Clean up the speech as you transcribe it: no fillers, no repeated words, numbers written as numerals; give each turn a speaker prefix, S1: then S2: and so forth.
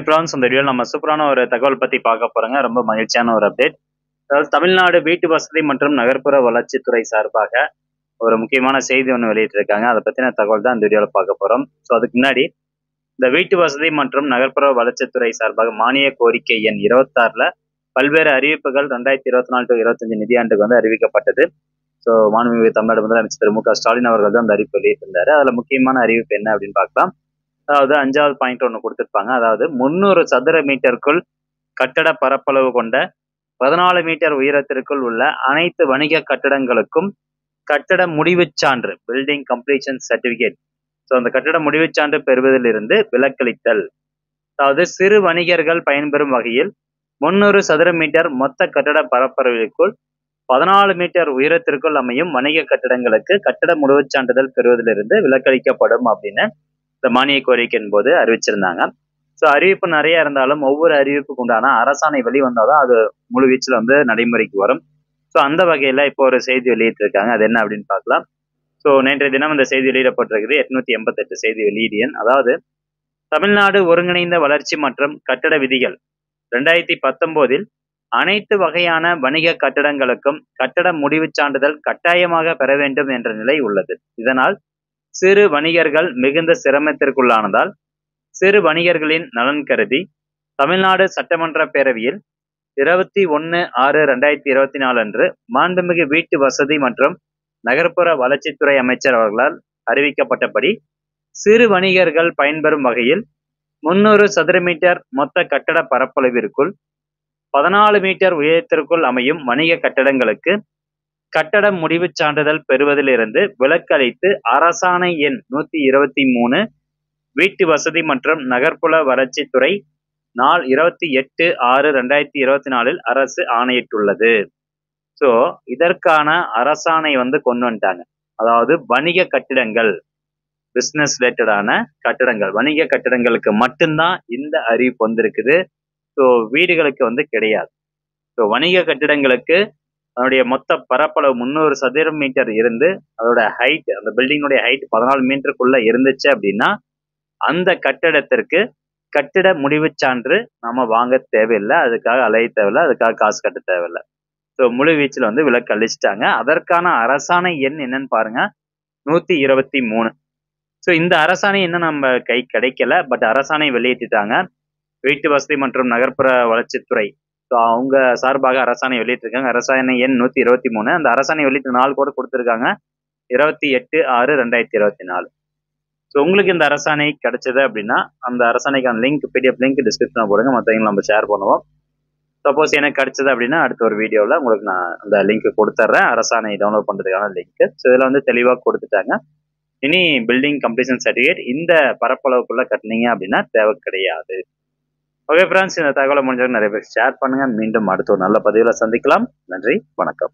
S1: France இந்த வீடியோவில் நம்ம சூப்பரான ஒரு தகவல் பத்தி பார்க்க போறோங்க. ரொம்ப மகிழ்ச்சியான ஒரு அப்டேட். அதாவது தமிழ்நாடு வீட்டு வசதி மற்றும் நகர்ப்புற வளர்ச்சித்துறை சார்பாக ஒரு முக்கியமான செய்தி ஒன்று வெளியிட்டிருக்காங்க. அதை பத்தின தகவல் தான் இந்த வீடியோவில் பார்க்க போறோம். ஸோ அதுக்கு முன்னாடி இந்த வீட்டு வசதி மற்றும் நகர்ப்புற வளர்ச்சித்துறை சார்பாக மானிய கோரிக்கை எண் 26ல பல்வேறு அறிவிப்புகள் 2024 to 25 நிதியாண்டுக்கு வந்து அறிவிக்கப்பட்டது. ஸோ மாண்புமிகு தமிழ்நாடு முதலமைச்சர் திரு மு.க. ஸ்டாலின் அவர்கள் தான் அந்த அறிவிப்பு வெளியிட்டிருந்தாரு. அதுல முக்கியமான அறிவிப்பு என்ன அப்படின்னு பார்க்கலாம். அதாவது 5வது பாயிண்ட் ஒன்று கொடுத்திருப்பாங்க. அதாவது 300 சதுர மீட்டருக்குள் கட்டட பரப்பளவு கொண்ட 14 மீட்டர் உயரத்திற்குள் உள்ள அனைத்து வணிக கட்டடங்களுக்கும் கட்டட முடிவுச் சான்று பில்டிங் கம்ப்ளீஷன் சர்டிபிகேட், ஸோ அந்த கட்டட முடிவுச் சான்று பெறுவதிலிருந்து விலக்களித்தல். அதாவது சிறு வணிகர்கள் பயன்பெறும் வகையில் 300 சதுர மீட்டர் மொத்த கட்டட பரப்பளவிற்குள் 14 மீட்டர் உயரத்திற்குள் அமையும் வணிக கட்டடங்களுக்கு கட்டட முடிவுச் சான்றிதழ் பெறுவதிலிருந்து விலக்களிக்கப்படும் அப்படின்னு இந்த மானிய கோரிக்கையின் போது அறிவிச்சிருந்தாங்க. ஸோ அறிவிப்பு நிறைய இருந்தாலும் ஒவ்வொரு அறிவிப்புக்கு உண்டான அரசாணை வெளிவந்தாதான் அது முழு வீச்சில் வந்து நடைமுறைக்கு வரும். ஸோ அந்த வகையில இப்போ ஒரு செய்தி வெளியிட்டிருக்காங்க. அது என்ன அப்படின்னு பார்க்கலாம். ஸோ நேற்றைய தினம் இந்த செய்தி வெளியிடப்பட்டிருக்குது. 888 செய்தி வெளியீடு எண். அதாவது தமிழ்நாடு ஒருங்கிணைந்த வளர்ச்சி மற்றும் கட்டட விதிகள் 2019 அனைத்து வகையான வணிக கட்டடங்களுக்கும் கட்டட முடிவுச் சான்றிதழ் கட்டாயமாக பெற வேண்டும் என்ற நிலை உள்ளது. இதனால் சிறு வணிகர்கள் மிகுந்த சிரமத்திற்குள்ளானதால் சிறு வணிகர்களின் நலன் கருதி தமிழ்நாடு சட்டமன்ற பேரவையில் 21/6/2024 அன்று மாண்புமிகு வீட்டு வசதி மற்றும் நகர்ப்புற வளர்ச்சித்துறை அமைச்சர் அவர்களால் அறிவிக்கப்பட்டபடி சிறு வணிகர்கள் பயன்பெறும் வகையில் 300 சதுர மீட்டர் மொத்த கட்டட பரப்பளவிற்குள் 14 மீட்டர் உயரத்திற்குள் அமையும் வணிக கட்டடங்களுக்கு கட்டட முடிவுச் சான்றிதழ் பெறுவதிலிருந்து விலக்களித்து அரசாணை எண் 123 வீட்டு வசதி மற்றும் நகர்ப்புற வளர்ச்சித்துறை நாள் 28/6/2024 அரசு ஆணையிட்டுள்ளது. ஸோ இதற்கான அரசாணை வந்து கொண்டு வந்துட்டாங்க. அதாவது வணிக கட்டிடங்கள், பிசினஸ் ரிலேட்டடான கட்டிடங்கள், வணிக கட்டிடங்களுக்கு மட்டும்தான் இந்த அறிவிப்பு வந்திருக்குது. ஸோ வீடுகளுக்கு வந்து கிடையாது. ஸோ வணிக கட்டிடங்களுக்கு அதனுடைய மொத்த பரப்பளவு 300 சதுர மீட்டர் இருந்து அதோட ஹைட், அந்த பில்டிங்குடைய ஹைட் 14 மீட்டருக்குள்ள இருந்துச்சு அப்படின்னா அந்த கட்டிடத்திற்கு கட்டிட முடிவுச் சான்று நம்ம வாங்க தேவையில்லை, அதுக்காக அலைய தேவையில்லை, அதுக்காக காசு கட்ட தேவையில்லை. ஸோ முழு வீச்சில் வந்து விலக்கு அளிச்சிட்டாங்க. அதற்கான அரசாணை எண் என்னன்னு பாருங்க, 123. ஸோ இந்த அரசாணை இன்னும் நம்ம கை கிடைக்கல, பட் அரசாணை வெளியிட்டுட்டாங்க. வீட்டு வசதி மற்றும் நகர்ப்புற வளர்ச்சித்துறை ஸோ அவங்க சார்பாக அரசாணை வெளியிட்டிருக்காங்க. அரசாணை எண் 123. அந்த அரசாணை வெளியிட்ட நாள் கூட கொடுத்துருக்காங்க, 28/6/2024. ஸோ உங்களுக்கு இந்த அரசாணை கிடைச்சது அப்படின்னா அந்த அரசாணைக்கான லிங்க், பிடிஎஃப் லிங்க் டிஸ்கிரிப்ஷனில் போடுங்க, மற்றவங்க நம்ம ஷேர் பண்ணுவோம். சப்போஸ் எனக்கு கிடைச்சது அப்படின்னா அடுத்த ஒரு வீடியோவில் உங்களுக்கு நான் அந்த லிங்க் கொடுத்துட்றேன், அரசாணை டவுன்லோட் பண்ணுறதுக்கான லிங்க். ஸோ இதில் வந்து தெளிவாக கொடுத்துட்டாங்க. இனி பில்டிங் கம்ப்ளீஷன் சர்டிஃபிகேட் இந்த பரப்பளவுக்குள்ள கட்டினீங்க அப்படின்னா தேவை கிடையாது. ஓகே ஃப்ரெண்ட்ஸ், இந்த தகவலை முடிஞ்சவங்க நிறைய பேர் ஷேர் பண்ணுங்க. மீண்டும் அடுத்த ஒரு நல்ல பதிவில் சந்திக்கலாம். நன்றி, வணக்கம்.